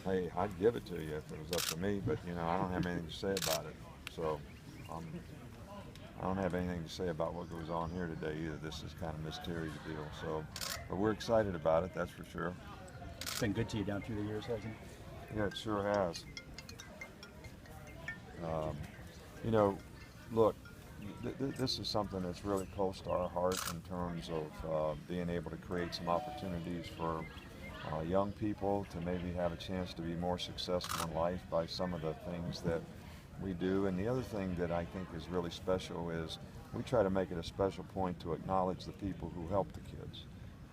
Hey, I'd give it to you if it was up to me, but I don't have anything to say about it. So um, I don't have anything to say about what goes on here today either. This is kind of mysterious deal. So, but we're excited about it, that's for sure. It's been good to you down through the years, hasn't it? Yeah, it sure has. Um, you know, look, this is something that's really close to our heart in terms of being able to create some opportunities for young people to maybe have a chance to be more successful in life by some of the things that we do. And the other thing that I think is really special is we try to make it a special point to acknowledge the people who help the kids,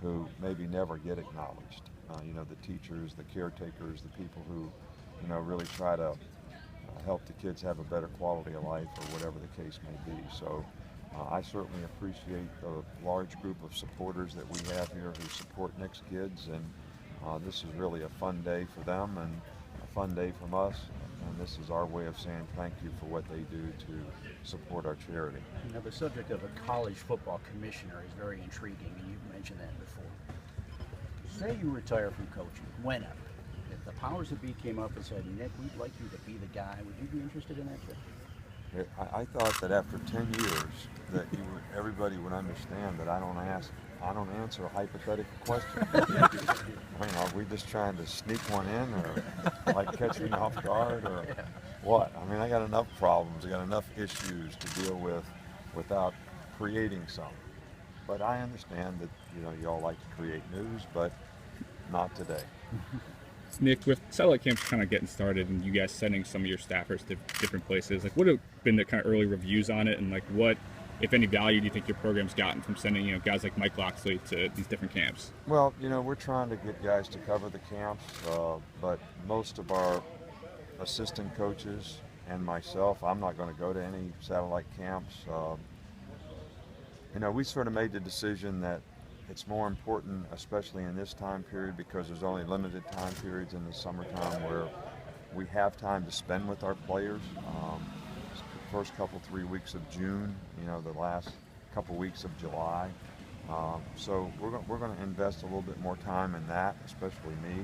who maybe never get acknowledged. The teachers, the caretakers, the people who, really try to help the kids have a better quality of life or whatever the case may be. So I certainly appreciate the large group of supporters that we have here who support Nick's kids, and this is really a fun day for them and a fun day from us. And this is our way of saying thank you for what they do to support our charity. The subject of a college football commissioner is very intriguing, and you've mentioned that before. Say you retire from coaching, whenever. If the powers that be came up and said, Nick, we'd like you to be the guy, would you be interested in that job? I thought that after 10 years that everybody would understand that I don't answer hypothetical questions. I mean, are we just trying to sneak one in, or like catch me off guard, or what? I mean, I got enough problems, I got enough issues to deal with without creating some. But I understand that y'all like to create news, but not today. Nick, with satellite camps kind of getting started and you guys sending some of your staffers to different places, like what have been the kind of early reviews on it, and like what, if any, value do you think your program's gotten from sending guys like Mike Loxley to these different camps? Well, we're trying to get guys to cover the camps, but most of our assistant coaches and myself, I'm not going to go to any satellite camps. We sort of made the decision that it's more important, especially in this time period, because there's only limited time periods in the summertime where we have time to spend with our players. First couple, 3 weeks of June, the last couple weeks of July. So we're going to invest a little bit more time in that, especially me,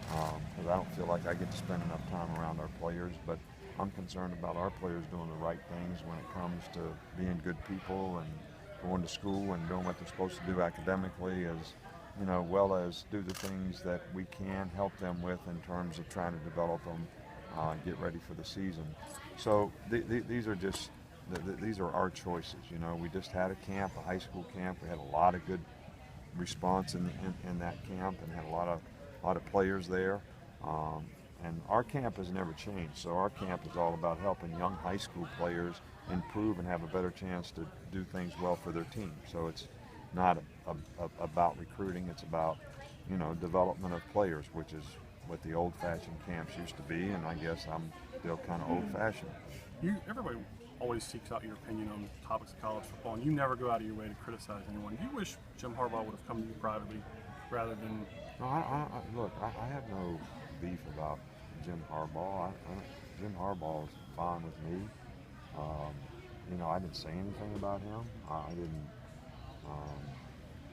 because I don't feel like I get to spend enough time around our players. But I'm concerned about our players doing the right things when it comes to being good people and going to school and doing what they're supposed to do academically, as well as do the things that we can help them with in terms of trying to develop them, get ready for the season. So these are just these are our choices. We just had a camp, a high school camp. We had a lot of good response in that camp, and had a lot of players there. And our camp has never changed. So our camp is all about helping young high school players improve and have a better chance to do things well for their team. So it's not about recruiting. It's about development of players, which is what the old-fashioned camps used to be. And I guess I'm still kind of old-fashioned. Everybody always seeks out your opinion on topics of college football, and you never go out of your way to criticize anyone. Do you wish Jim Harbaugh would have come to you privately rather than? No, look, I have no beef about Jim Harbaugh. Jim Harbaugh is fine with me. I didn't say anything about him. I didn't,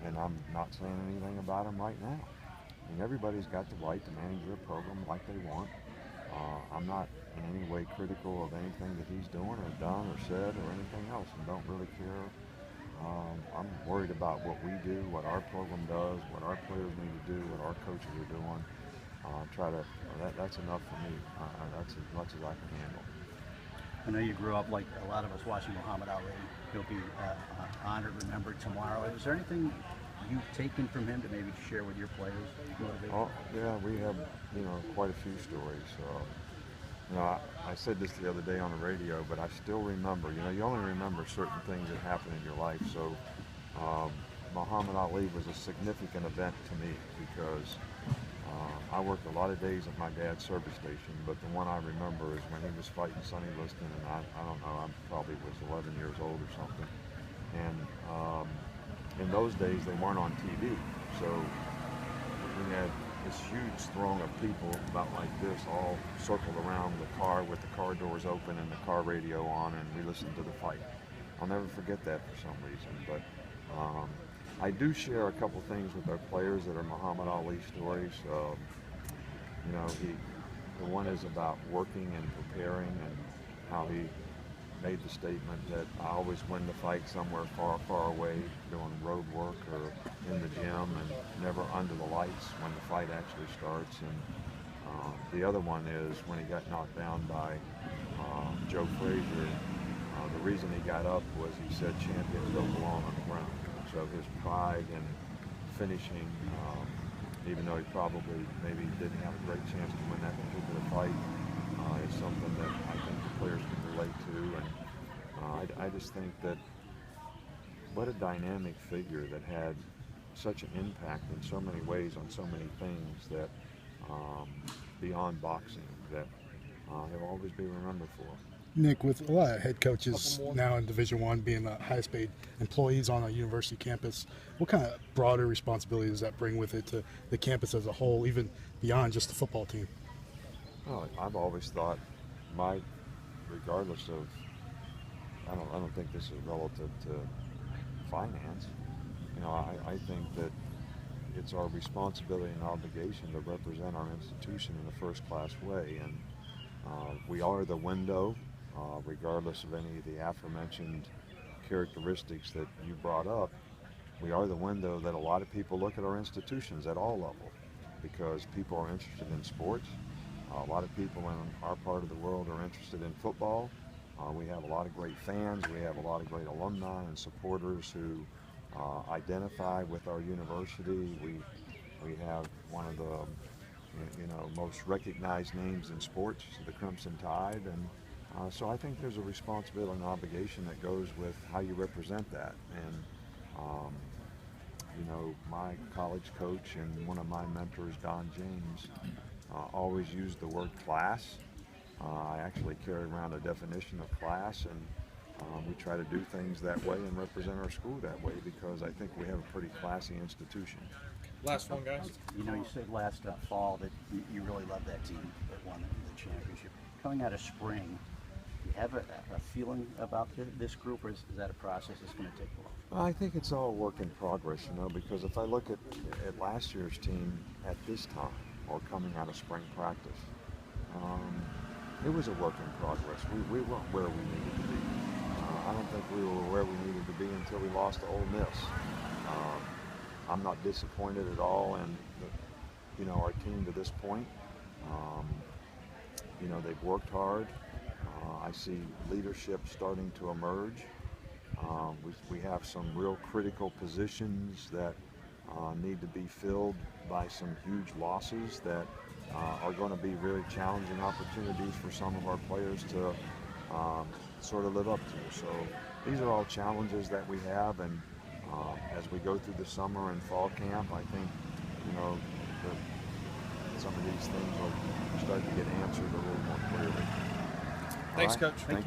and I'm not saying anything about him right now. I mean, everybody's got the right to manage their program like they want. I'm not in any way critical of anything that he's doing or done or said or anything else, and don't really care. I'm worried about what we do, what our program does, what our players need to do, what our coaches are doing. That's enough for me. That's as much as I can handle. I know you grew up like a lot of us watching Muhammad Ali. He'll be honored, remembered tomorrow. Is there anything you've taken from him to maybe share with your players? Oh, yeah, we have, quite a few stories. I said this the other day on the radio, but I still remember, you only remember certain things that happen in your life. So Muhammad Ali was a significant event to me because I worked a lot of days at my dad's service station, but the one I remember is when he was fighting Sonny Liston, and I don't know, I probably was 11 years old or something. And in those days, they weren't on TV, so we had this huge throng of people, about like this, all circled around the car with the car doors open and the car radio on, and we listened to the fight. I'll never forget that for some reason, but I do share a couple things with our players that are Muhammad Ali stories. You know, the one is about working and preparing, and how he made the statement that I always win the fight somewhere far, far away, doing road work or in the gym, and never under the lights when the fight actually starts. And the other one is when he got knocked down by Joe Frazier. The reason he got up was he said champions don't belong on the ground. So his pride in finishing, even though he probably maybe didn't have a great chance to win that particular fight, is something that I think the players can relate to. And I just think that what a dynamic figure that had such an impact in so many ways on so many things that beyond boxing that he'll always be remembered for. Nick, with a lot of head coaches now in Division I being the highest paid employees on a university campus, what kind of broader responsibility does that bring with it to the campus as a whole, even beyond just the football team? Well, I've always thought regardless of, I don't think this is relative to finance. You know, I think that it's our responsibility and obligation to represent our institution in a first-class way, and we are the window, regardless of any of the aforementioned characteristics that you brought up. We are the window that a lot of people look at our institutions at all levels, because people are interested in sports. A lot of people in our part of the world are interested in football. We have a lot of great fans. We have a lot of great alumni and supporters who identify with our university. We have one of the most recognized names in sports, the Crimson Tide, and so I think there's a responsibility and obligation that goes with how you represent that. And my college coach and one of my mentors, Don James, always used the word class. I actually carry around a definition of class, and we try to do things that way and represent our school that way, because I think we have a pretty classy institution. Last one, guys. You know, you said last fall that you really loved that team that won the championship. Coming out of spring, do you have a feeling about this group, or is that a process that's going to take a while? Well, I think it's all work in progress, because if I look at last year's team at this time, or coming out of spring practice, it was a work in progress. We weren't where we needed to be. I don't think we were where we needed to be until we lost to Ole Miss. I'm not disappointed at all in our team to this point. They've worked hard. I see leadership starting to emerge. We have some real critical positions that need to be filled by some huge losses that are going to be very challenging opportunities for some of our players to sort of live up to. So these are all challenges that we have, and as we go through the summer and fall camp, I think some of these things will start to get answered a little more clearly. Thanks, All right? Coach. Thank you.